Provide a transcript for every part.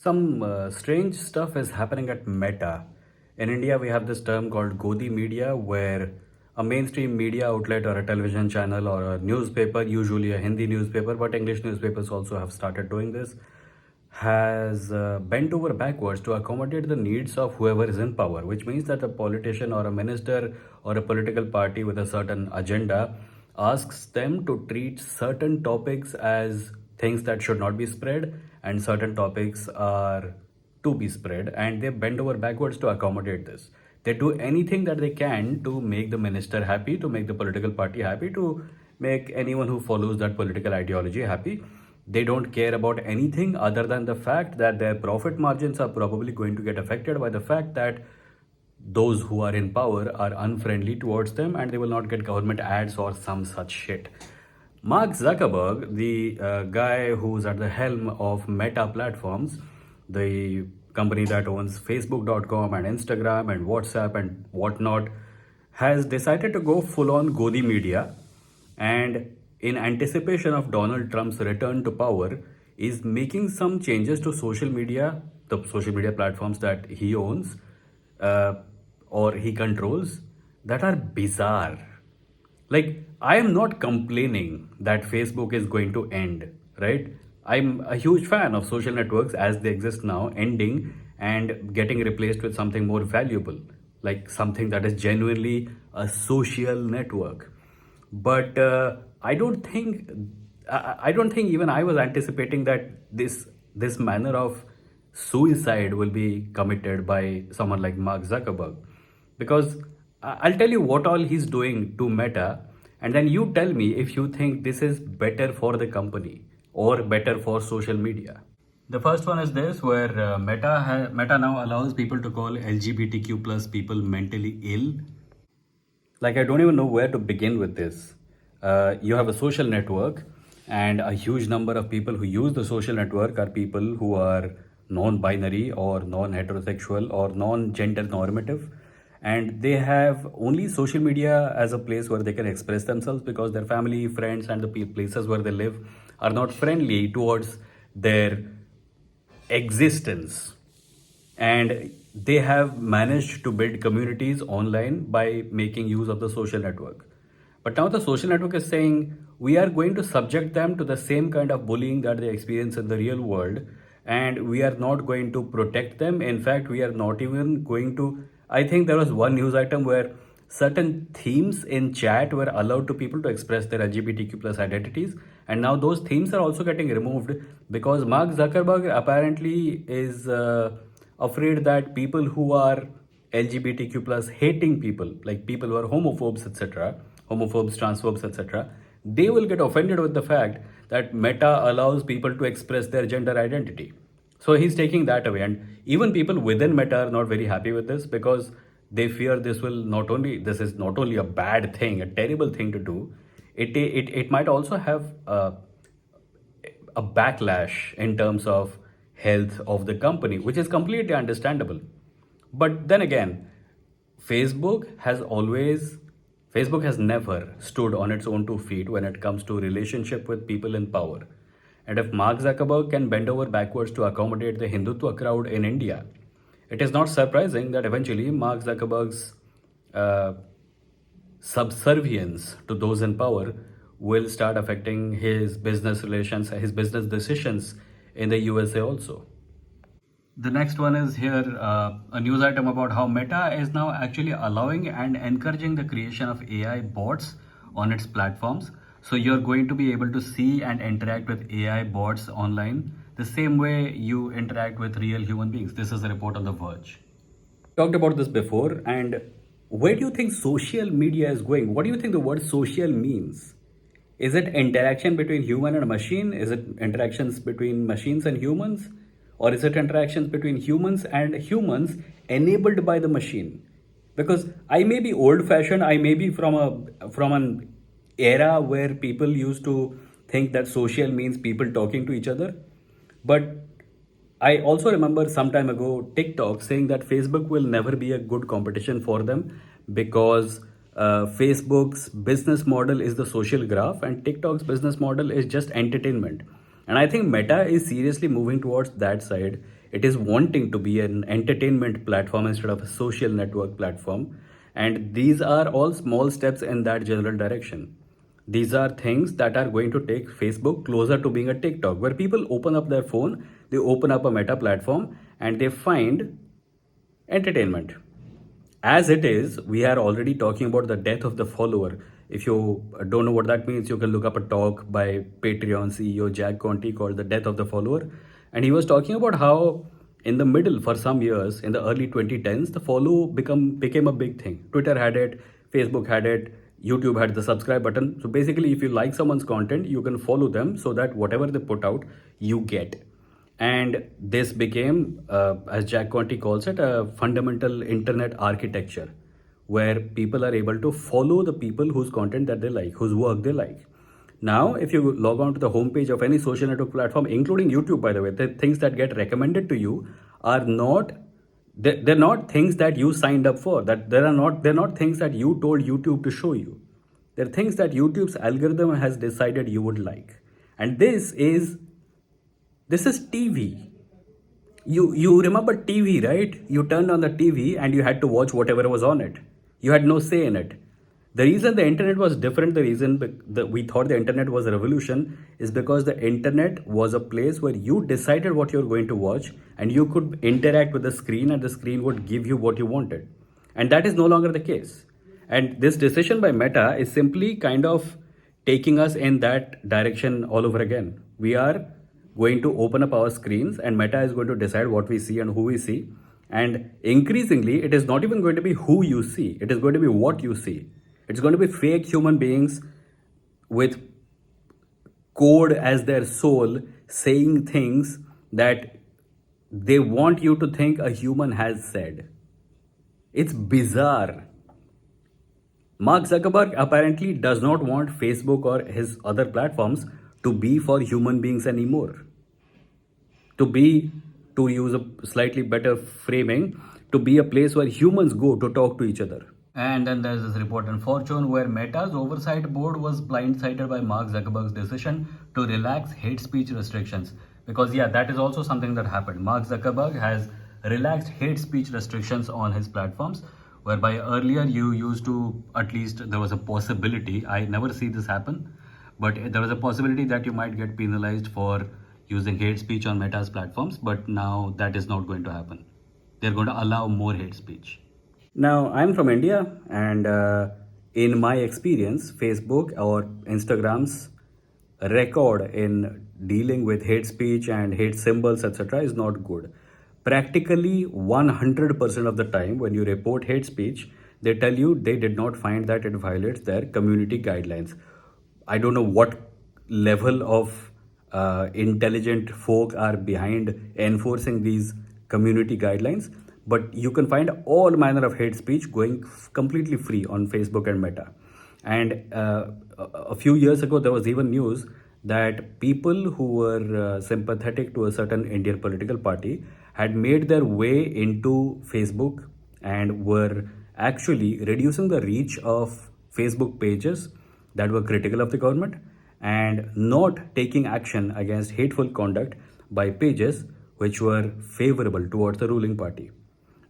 Some strange stuff is happening at Meta. In India, we have this term called Godi media, where a mainstream media outlet or a television channel or a newspaper, usually a Hindi newspaper, but English newspapers also have started doing this, has bent over backwards to accommodate the needs of whoever is in power, which means that a politician or a minister or a political party with a certain agenda asks them to treat certain topics as things that should not be spread and certain topics are to be spread, and they bend over backwards to accommodate this. They do anything that they can to make the minister happy, to make the political party happy, to make anyone who follows that political ideology happy. They don't care about anything other than the fact that their profit margins are probably going to get affected by the fact that those who are in power are unfriendly towards them and they will not get government ads or some such shit. Mark Zuckerberg, the guy who's at the helm of Meta platforms, the company that owns Facebook.com and Instagram and WhatsApp and whatnot, has decided to go full on Godi media, and in anticipation of Donald Trump's return to power, is making some changes to social media, the social media platforms that he owns uh, or he controls, that are bizarre. Like, I am not complaining that Facebook is going to end, right? I'm a huge fan of social networks as they exist now, ending and getting replaced with something more valuable, like something that is genuinely a social network. But I don't think even I was anticipating that this manner of suicide will be committed by someone like Mark Zuckerberg, because I'll tell you what all he's doing to Meta, and then you tell me if you think this is better for the company or better for social media. The first one is this, where Meta now allows people to call LGBTQ plus people mentally ill. Like, I don't even know where to begin with this. You have a social network, and a huge number of people who use the social network are people who are non-binary or non-heterosexual or non-gender normative, and they have only social media as a place where they can express themselves because their family, friends, and the places where they live are not friendly towards their existence, and they have managed to build communities online by making use of the social network. But now the social network is saying we are going to subject them to the same kind of bullying that they experience in the real world, and we are not going to protect them. In fact, we are not even going to. I think there was one news item where certain themes in chat were allowed to people to express their LGBTQ plus identities, and now those themes are also getting removed because Mark Zuckerberg apparently is afraid that people who are LGBTQ plus hating people, like people who are homophobes, etc., homophobes, transphobes, etc., they will get offended with the fact that Meta allows people to express their gender identity. So he's taking that away, and even people within Meta are not very happy with this because they fear this is not only a bad thing, a terrible thing to do. It might also have a backlash in terms of health of the company, which is completely understandable. But then again, Facebook has always, Facebook has never stood on its own two feet when it comes to relationship with people in power. And if Mark Zuckerberg can bend over backwards to accommodate the Hindutva crowd in India, it is not surprising that eventually Mark Zuckerberg's uh, subservience to those in power will start affecting his business relations, his business decisions in the USA also. The next one is here, a news item about how Meta is now actually allowing and encouraging the creation of AI bots on its platforms. So you're going to be able to see and interact with AI bots online the same way you interact with real human beings. This is a report on The Verge. Talked about this before, and where do you think social media is going? What do you think the word social means? Is it interaction between human and machine? Is it interactions between machines and humans? Or is it interactions between humans and humans enabled by the machine? Because I may be old fashioned, I may be from an era where people used to think that social means people talking to each other. But I also remember some time ago TikTok saying that Facebook will never be a good competition for them because Facebook's business model is the social graph and TikTok's business model is just entertainment. And I think Meta is seriously moving towards that side. It is wanting to be an entertainment platform instead of a social network platform. And these are all small steps in that general direction. These are things that are going to take Facebook closer to being a TikTok, where people open up their phone, they open up a meta platform, and they find entertainment. As it is, we are already talking about the death of the follower. If you don't know what that means, you can look up a talk by Patreon CEO Jack Conte called The Death of the Follower. And he was talking about how in the middle, for some years, in the early 2010s, the follow became a big thing. Twitter had it, Facebook had it, YouTube had the subscribe button. So basically, if you like someone's content, you can follow them so that whatever they put out, you get. And this became, as Jack Conte calls it, a fundamental internet architecture where people are able to follow the people whose content that they like, whose work they like. Now, if you log on to the homepage of any social network platform, including YouTube, by the way, the things that get recommended to you are not they're not things that you signed up for. That they're not things that you told YouTube to show you. They're things that YouTube's algorithm has decided you would like. And this is TV. You remember TV, right? You turned on the TV and you had to watch whatever was on it. You had no say in it. The reason the internet was different, the reason that we thought the internet was a revolution, is because the internet was a place where you decided what you're going to watch and you could interact with the screen and the screen would give you what you wanted. And that is no longer the case. And this decision by Meta is simply kind of taking us in that direction all over again. We are going to open up our screens and Meta is going to decide what we see and who we see. And increasingly, it is not even going to be who you see, it is going to be what you see. It's going to be fake human beings with code as their soul saying things that they want you to think a human has said. It's bizarre. Mark Zuckerberg apparently does not want Facebook or his other platforms to be for human beings anymore. To use a slightly better framing, to be a place where humans go to talk to each other. And then there's this report in Fortune where Meta's oversight board was blindsided by Mark Zuckerberg's decision to relax hate speech restrictions. Because, yeah, that is also something that happened. Mark Zuckerberg has relaxed hate speech restrictions on his platforms, whereby earlier you used to, at least there was a possibility, I never see this happen, but there was a possibility that you might get penalized for using hate speech on Meta's platforms, but now that is not going to happen. They're going to allow more hate speech. Now, I'm from India, and in my experience, Facebook or Instagram's record in dealing with hate speech and hate symbols, etc., is not good. Practically 100% of the time, when you report hate speech, they tell you they did not find that it violates their community guidelines. I don't know what level of intelligent folk are behind enforcing these community guidelines, but you can find all manner of hate speech going completely free on Facebook and Meta. And a few years ago, there was even news that people who were sympathetic to a certain Indian political party had made their way into Facebook and were actually reducing the reach of Facebook pages that were critical of the government and not taking action against hateful conduct by pages which were favorable towards the ruling party.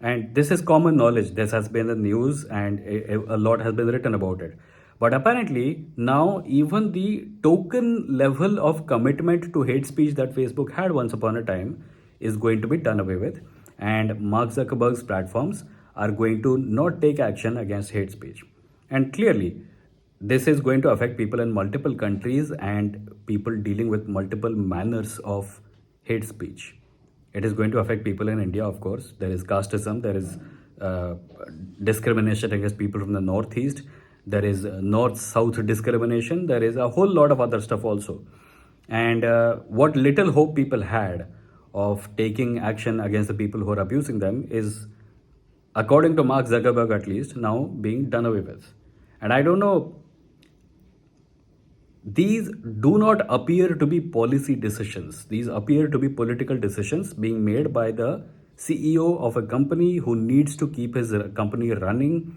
And this is common knowledge. This has been in the news and a lot has been written about it. But apparently now even the token level of commitment to hate speech that Facebook had once upon a time is going to be done away with. And Mark Zuckerberg's platforms are going to not take action against hate speech. And clearly, this is going to affect people in multiple countries and people dealing with multiple manners of hate speech. It is going to affect people in India, of course. There is casteism, there is discrimination against people from the Northeast, there is North-South discrimination, there is a whole lot of other stuff also. And what little hope people had of taking action against the people who are abusing them is, according to Mark Zuckerberg at least, now being done away with. And I don't know, these do not appear to be policy decisions. These appear to be political decisions being made by the CEO of a company who needs to keep his company running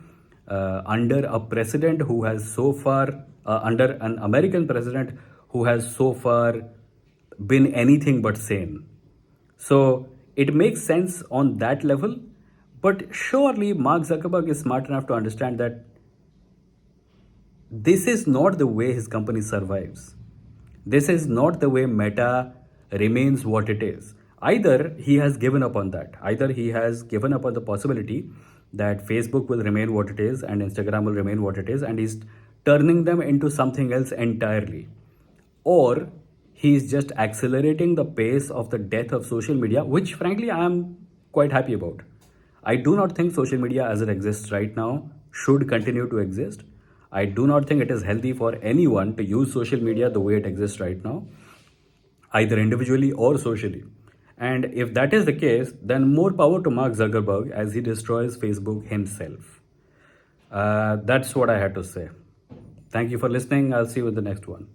under a president who has so far, under an American president who has so far been anything but sane. So It makes sense on that level, but surely Mark Zuckerberg is smart enough to understand that this is not the way his company survives. This is not the way Meta remains what it is. Either he has given up on that, either he has given up on the possibility that Facebook will remain what it is and Instagram will remain what it is, and he's turning them into something else entirely. Or he's just accelerating the pace of the death of social media, which frankly I am quite happy about. I do not think social media as it exists right now should continue to exist. I do not think it is healthy for anyone to use social media the way it exists right now, either individually or socially. And if that is the case, then more power to Mark Zuckerberg as he destroys Facebook himself. That's what I had to say. Thank you for listening. I'll see you in the next one.